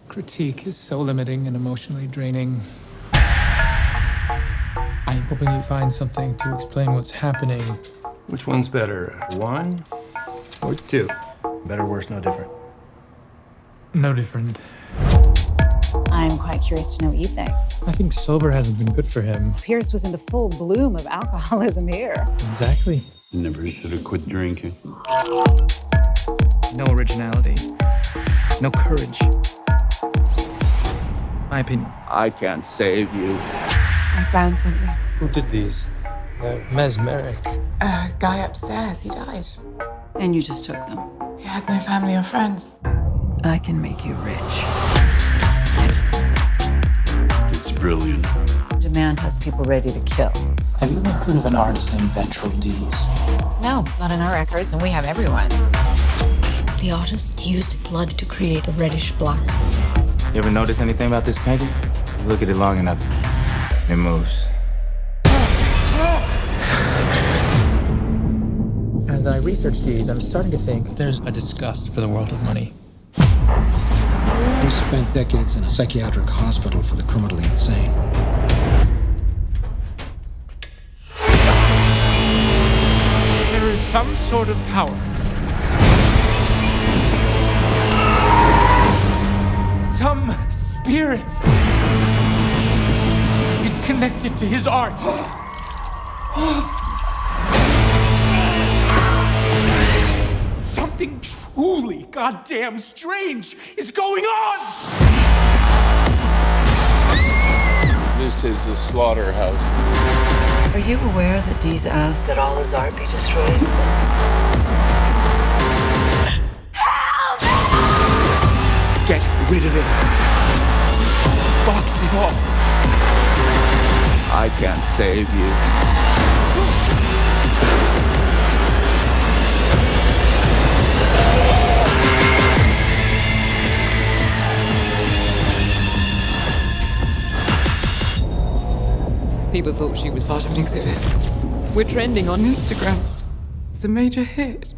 Critique is so limiting and emotionally draining. I'm hoping you find something to explain what's happening. Which one's better, 1 or 2? Better, worse, no different. No different. I'm quite curious to know what you think. I think sober hasn't been good for him. Pierce was in the full bloom of alcoholism here. Exactly. Never should have quit drinking. No originality. No courage. My opinion. I can't save you. I found something. Who did these? Mesmeric. A guy upstairs, he died. And you just took them. He had no family or friends. I can make you rich. It's brilliant. Demand has people ready to kill. Have you ever heard of an artist named Ventral D's? No, not in our records, and we have everyone. The artist used blood to create the reddish blacks. You ever notice anything about this painting? You look at it long enough, it moves. As I research these, I'm starting to think there's a disgust for the world of money. He spent decades in a psychiatric hospital for the criminally insane. There is some sort of power. Some spirit. It's connected to his art. Something truly goddamn strange is going on! This is a slaughterhouse. Are you aware that Dee's asked that all his art be destroyed? Get rid of it. Box it all. I can't save you. People thought she was part of an exhibit. We're trending on Instagram. It's a major hit.